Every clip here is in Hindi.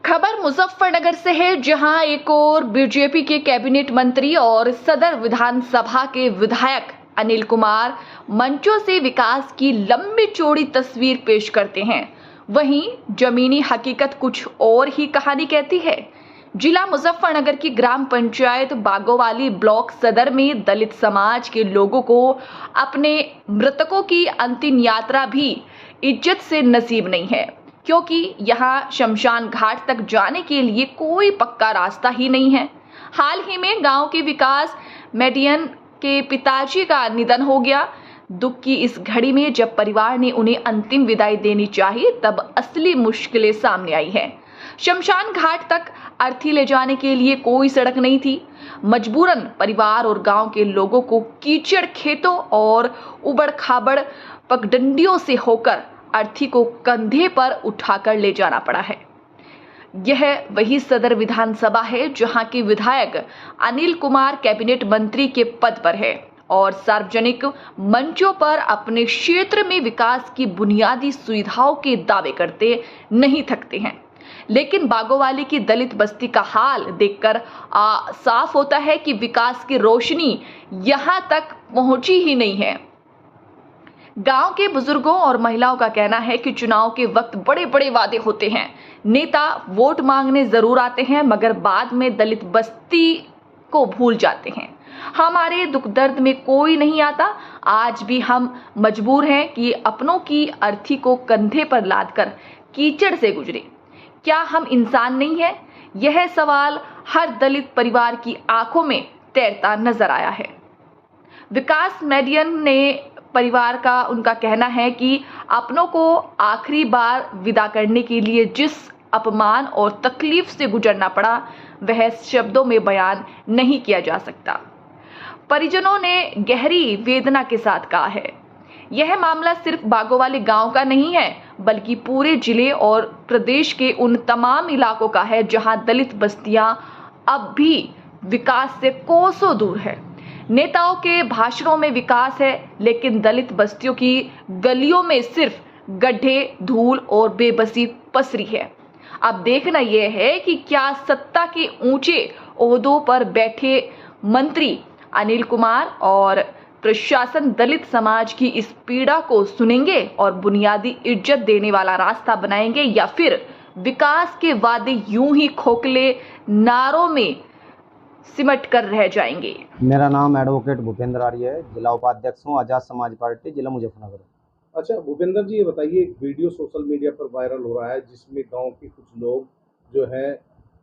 खबर मुजफ्फरनगर से है, जहां एक और बीजेपी के कैबिनेट मंत्री और सदर विधानसभा के विधायक अनिल कुमार मंचों से विकास की लंबी चौड़ी तस्वीर पेश करते हैं। वहीं जमीनी हकीकत कुछ और ही कहानी कहती है। जिला मुजफ्फरनगर की ग्राम पंचायत बागोवाली ब्लॉक सदर में दलित समाज के लोगों को अपने मृतकों की अंतिम यात्रा भी इज्जत से नसीब नहीं है, क्योंकि यहाँ शमशान घाट तक जाने के लिए कोई पक्का रास्ता ही नहीं है। हाल ही में गांव के विकास मेडियन के पिताजी का निधन हो गया। दुख की इस घड़ी में जब परिवार ने उन्हें अंतिम विदाई देनी चाहिए, तब असली मुश्किलें सामने आई है। शमशान घाट तक अर्थी ले जाने के लिए कोई सड़क नहीं थी। मजबूरन परिवार और गांव के लोगों को कीचड़ खेतों और उबड़ खाबड़ पगडंडियों से होकर अर्थी को कंधे पर उठाकर ले जाना पड़ा है। यह वही सदर विधानसभा है जहां के विधायक अनिल कुमार कैबिनेट मंत्री के पद पर है और सार्वजनिक मंचों पर अपने क्षेत्र में विकास की बुनियादी सुविधाओं के दावे करते नहीं थकते हैं। लेकिन बागोवाली की दलित बस्ती का हाल देखकर साफ होता है कि विकास की रोशनी यहां तक पहुंची ही नहीं है। गांव के बुजुर्गों और महिलाओं का कहना है कि चुनाव के वक्त बड़े बड़े वादे होते हैं, नेता वोट मांगने जरूर आते हैं, मगर बाद में दलित बस्ती को भूल जाते हैं। हमारे दुख दर्द में कोई नहीं आता। आज भी हम मजबूर हैं कि अपनों की अर्थी को कंधे पर लादकर कीचड़ से गुजरे। क्या हम इंसान नहीं हैं? यह सवाल हर दलित परिवार की आंखों में तैरता नजर आया है। विकास मेडियन ने परिवार का उनका कहना है कि अपनों को आखिरी बार विदा करने के लिए जिस अपमान और तकलीफ से गुजरना पड़ा, वह शब्दों में बयान नहीं किया जा सकता। परिजनों ने गहरी वेदना के साथ कहा है, यह मामला सिर्फ बागोवाली गांव का नहीं है, बल्कि पूरे जिले और प्रदेश के उन तमाम इलाकों का है जहां दलित बस्तियां अब भी विकास से कोसों दूर है। नेताओं के भाषणों में विकास है, लेकिन दलित बस्तियों की गलियों में सिर्फ गड्ढे, धूल और बेबसी पसरी है। अब देखना यह है कि क्या सत्ता के ऊंचे ओहदों पर बैठे मंत्री अनिल कुमार और प्रशासन दलित समाज की इस पीड़ा को सुनेंगे और बुनियादी इज्जत देने वाला रास्ता बनाएंगे, या फिर विकास के वादे यूं ही खोखले नारों में सिमट कर रह जाएंगे। मेरा नाम एडवोकेट भूपेंद्र आर्य है, जिला उपाध्यक्ष हूँ आजाद समाज पार्टी जिला मुजफ्फरनगर। अच्छा भूपेंद्र जी, ये बताइए, एक वीडियो सोशल मीडिया पर वायरल हो रहा है जिसमें गांव के कुछ लोग जो है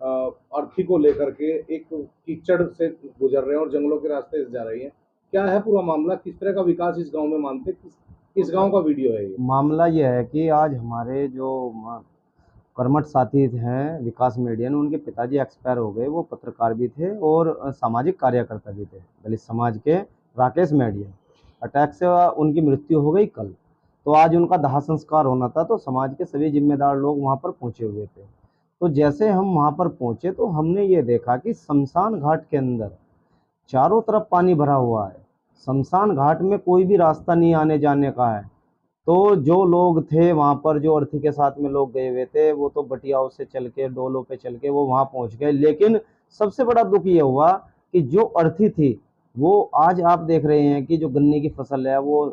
अर्थी को लेकर के एक कीचड़ से गुजर रहे हैं और जंगलों के रास्ते से जा रही हैं। क्या है पूरा मामला? किस तरह का विकास इस गांव में मानते? किस गांव का वीडियो है ये? मामला ये है कि आज हमारे जो कर्मठ साथी हैं विकास मेडियन, उनके पिताजी एक्सपायर हो गए। वो पत्रकार भी थे और सामाजिक कार्यकर्ता भी थे दलित समाज के। राकेश मेडियन अटैक से उनकी मृत्यु हो गई कल। तो आज उनका दाह संस्कार होना था, तो समाज के सभी जिम्मेदार लोग वहाँ पर पहुँचे हुए थे। तो जैसे हम वहाँ पर पहुँचे तो हमने ये देखा कि शमशान घाट के अंदर चारों तरफ पानी भरा हुआ है। शमशान घाट में कोई भी रास्ता नहीं आने जाने का है। तो जो लोग थे वहाँ पर, जो अर्थी के साथ में लोग गए हुए थे, वो तो बटियाओं से चल के, डोलों पे चल के वो वहाँ पहुँच गए। लेकिन सबसे बड़ा दुख ये हुआ कि जो अर्थी थी वो आज आप देख रहे हैं कि जो गन्ने की फसल है वो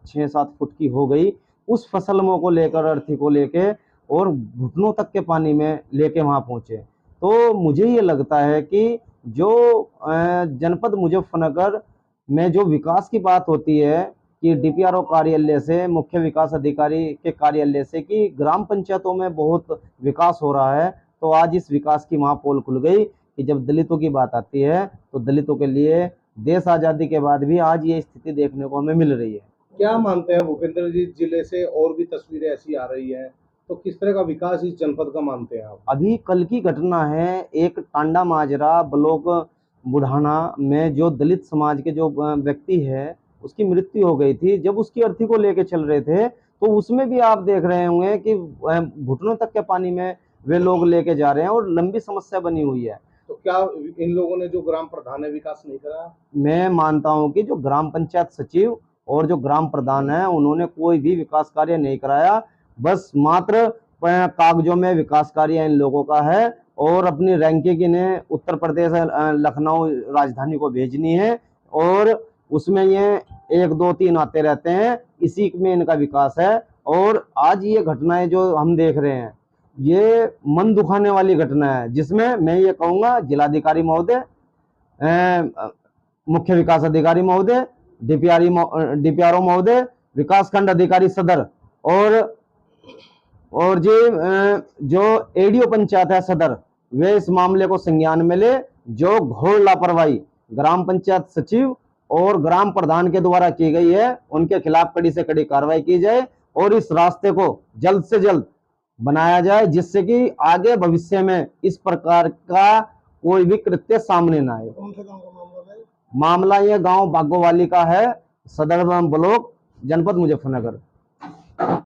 6-7 फुट की हो गई। उस फसलों को लेकर, अर्थी को लेके और घुटनों तक के पानी में लेके वहाँ पहुँचे। तो मुझे ये लगता है कि जो जनपद मुजफ्फरनगर में जो विकास की बात होती है कि डीपीआरओ कार्यालय से, मुख्य विकास अधिकारी के कार्यालय से, कि ग्राम पंचायतों में बहुत विकास हो रहा है, तो आज इस विकास की वहाँ पोल खुल गई कि जब दलितों की बात आती है तो दलितों के लिए देश आज़ादी के बाद भी आज ये स्थिति देखने को हमें मिल रही है। क्या मानते हैं भूपेंद्र जी, जिले से और भी तस्वीरें ऐसी आ रही हैं, तो किस तरह का विकास इस जनपद का मानते हैं आप? अभी कल की घटना है, एक टांडा माजरा ब्लॉक बुढ़ाना में जो दलित समाज के जो व्यक्ति है उसकी मृत्यु हो गई थी। जब उसकी अर्थी को लेके चल रहे थे तो उसमें भी आप देख रहे होंगे कि घुटनों तक के पानी में वे लोग लेके जा रहे हैं और लंबी समस्या बनी हुई है। तो क्या इन लोगों ने, जो ग्राम प्रधान है, विकास नहीं करा? मैं मानता हूं कि जो ग्राम पंचायत सचिव और जो ग्राम प्रधान है उन्होंने कोई भी विकास कार्य नहीं कराया। बस मात्र कागजों में विकास कार्य इन लोगों का है और अपनी रैंकिंग इन्हें उत्तर प्रदेश लखनऊ राजधानी को भेजनी है और उसमें ये 1 2 3 आते रहते हैं, इसी में इनका विकास है। और आज ये घटनाएं जो हम देख रहे हैं ये मन दुखाने वाली घटना है, जिसमें मैं ये कहूँगा जिलाधिकारी महोदय, मुख्य विकास अधिकारी महोदय, डीपीआरओ महोदय, विकास खंड अधिकारी सदर और जो एडीओ पंचायत है सदर, वे इस मामले को संज्ञान में ले। जो घोर लापरवाही ग्राम पंचायत सचिव और ग्राम प्रधान के द्वारा की गई है उनके खिलाफ कड़ी से कड़ी कार्रवाई की जाए और इस रास्ते को जल्द से जल्द बनाया जाए, जिससे कि आगे भविष्य में इस प्रकार का कोई भी कृत्य सामने ना आए। कौन सा गांव का मामला है? मामला ये गांव बागोवाली का है, सदर ब्लॉक, जनपद मुजफ्फरनगर।